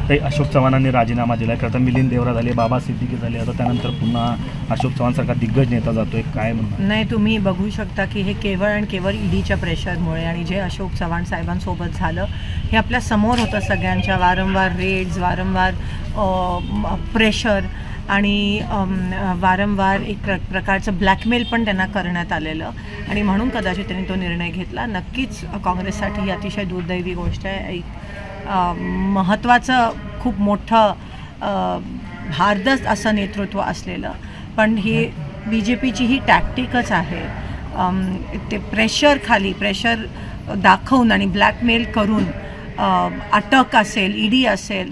काही अशोक चव्हाणांनी राजीनामा दिला, आता मिलिंद देवरा झाले, बाबा सिद्दीकी झाले, आता त्यानंतर पुन्हा अशोक चव्हाणसारखा दिग्गज नेता जातोय, काय म्हणून? नाही, तुम्ही बघू शकता की हे केवळ आणि केवळ ईडीच्या प्रेशरमुळे आणि जे अशोक चव्हाण साहेबांसोबत झालं हे आपल्या समोर होतं सगळ्यांच्या. वारंवार रेड्स, वारंवार प्रेशर आणि वारंवार एक प्रकारचं ब्लॅकमेल पण त्यांना करण्यात आलेलं आणि म्हणून कदाचित त्यांनी तो निर्णय घेतला. नक्कीच काँग्रेससाठी ही अतिशय दुर्दैवी गोष्ट आहे. एक महत्त्वाचं खूप मोठं भारदस्त असं नेतृत्व असलेलं, पण ही BJPची ही टॅक्टिकच आहे. ते प्रेशर दाखवून आणि ब्लॅकमेल करून अटक असेल, ईडी असेल,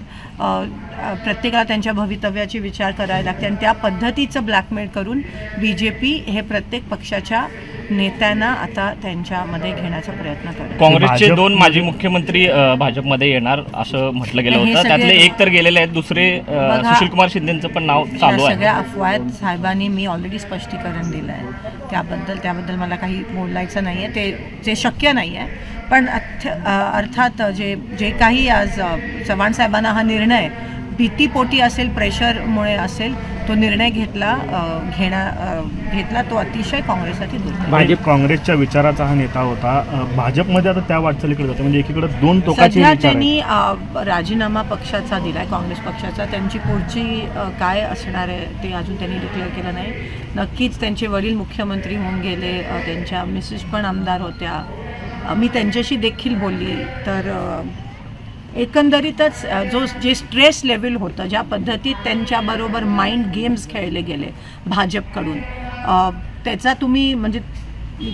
प्रत्येकाला त्यांच्या भवितव्याची विचार करायला लागते आणि त्या पद्धतीचं ब्लॅकमेल करून BJP हे प्रत्येक पक्षाच्या नेत्यांना आता त्यांच्यामध्ये घेण्याचा प्रयत्न करतात. काँग्रेसचे 2 माजी मुख्यमंत्री भाजपमध्ये येणार असं म्हटलं गेलं होतं, त्यातले एक तर गेलेले आहेत, दुसरे सुशीलकुमार शिंदेचं पण नाव चालू आहे. सगळ्या अफवा साहेबांनी मी ऑलरेडी स्पष्टीकरण दिलं आहे त्याबद्दल मला काही बोलायचं नाही आहे, ते शक्य नाही आहे. पण अर्थात जे काही आज चव्हाण साहेबांना हा निर्णय भीतीपोटी असेल, प्रेशरमुळे असेल, तो निर्णय घेतला तो अतिशय काँग्रेससाठी दुर्दैवी. भाजप काँग्रेसच्या विचाराचा हा नेता होता, भाजपमध्ये आता त्या वाटचालीकडे जातो, म्हणजे एकीकडे 2 टोकाचे विचार आहेत. त्यांनी राजीनामा पक्षाचा दिलाय, काँग्रेस पक्षाचा. त्यांची पुढची काय असणार आहे ते अजून त्यांनी डिक्लेअर केलं नाही. नक्कीच त्यांचे वडील मुख्यमंत्री होऊन गेले, त्यांच्या मिसेस पण आमदार होत्या, मी त्यांच्याशी देखील बोलली. तर एकंदरीतच जे स्ट्रेस लेवल होतं, ज्या पद्धतीत त्यांच्याबरोबर माइंड गेम्स खेळले गेले भाजपकडून, त्याचा तुम्ही म्हणजे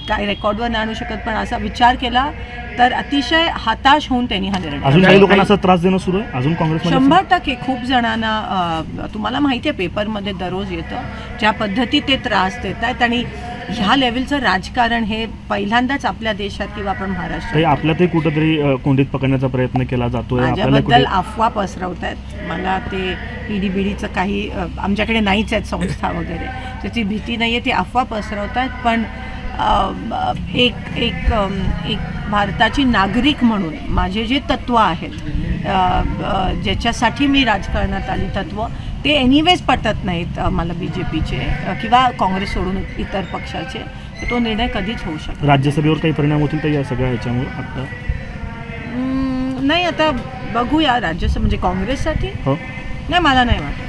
काय रेकॉर्डवर नाही आणू शकत, पण असा विचार केला तर अतिशय हताश होऊन त्यांनी हा निर्णय. अजून काही लोकांना असा त्रास देणं सुरू आहे अजून काँग्रेसमध्ये? 100% खूप जणांना, तुम्हाला माहिती आहे पेपरमध्ये दररोज येतं ज्या पद्धतीत ते त्रास देत आहेत. आणि ह्या लेवलचं राजकारण हे पहिल्यांदाच आपल्या देशात किंवा आपण महाराष्ट्रात आपल्यातही कुठंतरी कोंडीत पकडण्याचा प्रयत्न केला जातोय. माझ्याबद्दल अफवा पसरवत आहेत. मला ते ईडी-बीडीचं काही आमच्याकडे नाहीच आहेत संस्था वगैरे, त्याची भीती नाही आहे, ती अफवा पसरवत आहेत. पण एक भारताची नागरिक म्हणून माझे जे तत्त्व आहेत, ज्याच्यासाठी मी राजकारणात आली, तत्त्व ते एनिवेज पटत नाहीत मला BJPचे किंवा काँग्रेस सोडून इतर पक्षाचे, तो निर्णय कधीच होऊ शकतो. राज्यसभेवर काही परिणाम होतील तर या सगळ्या ह्याच्यामुळे? आता नाही, आता बघूया. राज्यसभा म्हणजे काँग्रेससाठी नाही, मला नाही वाटत.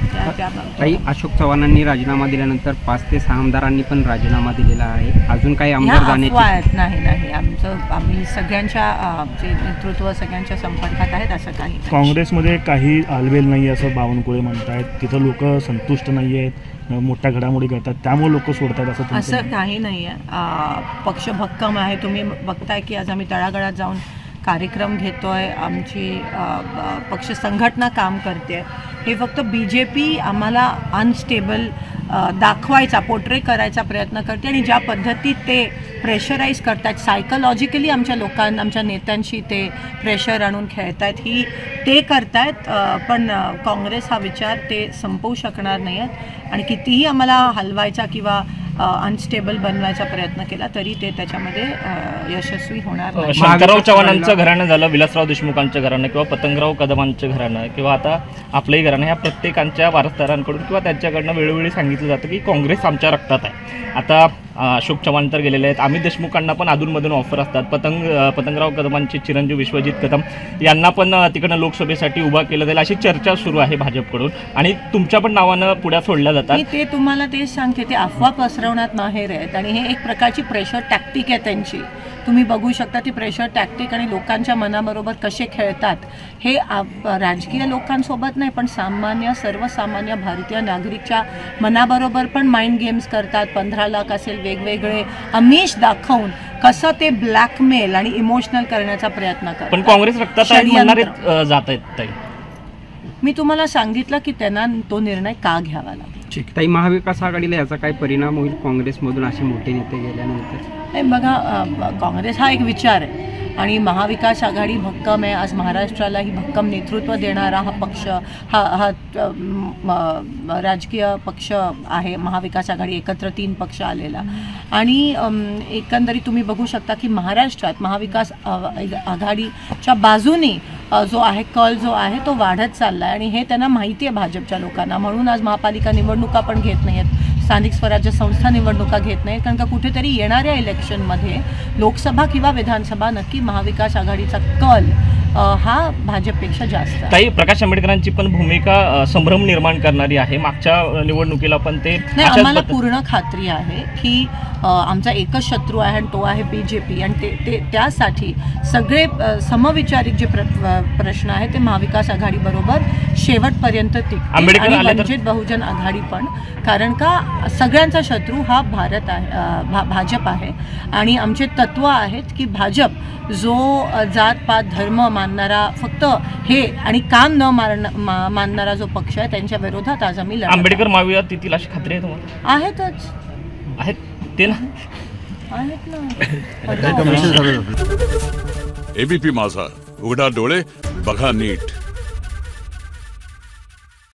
काही अशोक चव्हाणांनी राजीनामा दिल्यानंतर 5 ते 6 आमदारांनी पण राजीनामा दिलेला आहे. अजून काही आमदार जाण्याची नाही. आम्ही सगळ्यांच्या जे नेतृत्व सगळ्यांच्या संपर्कात आहेत, असं काही. काँग्रेसमध्ये काही आलबेल नाही असं बावनकुळे म्हणतायत, तिथं लोक संतुष्ट नाही आहेत, मोठ्या घडामोडी घडतात त्यामुळे लोक सोडतात असं काही नाही आहे. पक्ष भक्कम आहे. तुम्ही बघताय की आज आम्ही तळागाळात जाऊन कार्यक्रम घेतोय, आमची पक्ष संघटना काम करते. हे फक्त BJP आम्हाला अनस्टेबल दाखवायचा, पोर्ट्रे करायचा प्रयत्न करते आणि ज्या पद्धतीत ते प्रेशराईज करतात सायकोलॉजिकली आमच्या लोकांना, आमच्या नेत्यांशी ते प्रेशर आणून खेळतायत, ते करतायत. पण काँग्रेस हा विचार ते संपवू शकणार नाही आहेत आणि कितीही आम्हाला हलवायचा किंवा अनस्टेबल बनवायचा प्रयत्न केला तरी ते त्याच्यामध्ये यशस्वी होणार नाही. शंकरराव चव्हाणांचं घराणं झालं, विलासराव देशमुखांचं घराणं किंवा पतंगराव कदमांचं घराणं किंवा आता आपलंही घराणं, ह्या प्रत्येकांच्या वारसदारांकडून किंवा त्यांच्याकडनं वेळोवेळी सांगितलं जातं की काँग्रेस आमच्या रक्तात आहे. आता अशोक चव्हाण तर गेलेले आहेत, अमित देशमुखांना पण अधूनमधून ऑफर असतात. पतंगराव कदमांचे चिरंजीव विश्वजित कदम यांना पण तिकडनं लोकसभेसाठी उभा केलं जाईल अशी चर्चा सुरू आहे भाजपकडून आणि तुमच्या पण नावानं पुढ्या सोडल्या जातात. ते तुम्हाला तेच सांगते, ते अफवा पसरवण्यात माहेर आहेत आणि हे एक प्रकारची प्रेशर टॅक्टिक आहे त्यांची. तुम्ही बघू शकता ती प्रेशर टॅक्टिक आणि लोकांच्या मनाबरोबर कसे खेळतात हे राजकीय लोकांसोबत नाही, पण सर्वसामान्य भारतीय नागरिकच्या मनाबरोबर पण माइंड गेम्स करतात. 15 लाख असेल, वेगवेगळे आमिष दाखवून कसं ते ब्लॅकमेल आणि इमोशनल करण्याचा प्रयत्न करतात. पण काँग्रेस रक्तात जात आहेत. मी तुम्हाला सांगितलं की त्यांना तो निर्णय का घ्यावा लागला. ठीक. ताई, महाविकास आघाडीला याचा काय परिणाम होईल काँग्रेसमधून असे मोठे नेते गेल्यानंतर? नाही, बघा, काँग्रेस हा एक विचार आहे आणि महाविकास आघाडी भक्कम आहे. आज महाराष्ट्राला ही भक्कम नेतृत्व देणारा हा पक्ष हा राजकीय पक्ष आहे. महाविकास आघाडी एकत्र 3 पक्ष आलेला आणि एकंदरीत तुम्ही बघू शकता की महाराष्ट्रात महाविकास आघाडीच्या बाजूने जो आहे कल जो आहे तो वाढत चालला आहे आणि हे त्यांना माहिती आहे भाजपच्या लोकांना. म्हणून आज महापालिका निवडणुका पण घेत नाही आहेत, स्थानिक स्वराज्य संस्था निवडणुका घेत नाहीत, कारण का कुठेतरी येणाऱ्या इलेक्शनमध्ये लोकसभा किंवा विधानसभा नक्की महाविकास आघाडीचा कल हा भाजपपेक्षा जास्त आहे. ताई, प्रकाश आंबेडकरांची पण भूमिका संभ्रम निर्माण करणारी आहे. मागच्या निवडणुकीला पण ते नाही, आम्हाला पूर्ण खात्री आहे की आमचा एकच शत्रू आहे आणि तो आहे BJP आणि ते त्यासाठी सगळे समविचारिक जे प्रश्न आहेत ते महाविकास आघाडी बरोबर शेवटपर्यंत टिकतील आणि वंचित बहुजन आघाडी पण, कारण का सगळ्यांचा शत्रू हा भारत आहे, भाजप आहे आणि आमचे तत्व आहेत की भाजप जो जातपात धर्म मानणारा फक्त हे आणि काम न मानणारा जो पक्ष आहे त्यांच्या विरोधात आज आम्ही लढत. आंबेडकर महाविवाद येतील अशी खात्री आहे तुम्हाला? आहेतच आहेत ते ना, आहेत ना. ABP माझा, उघडा डोळे बघा नीट.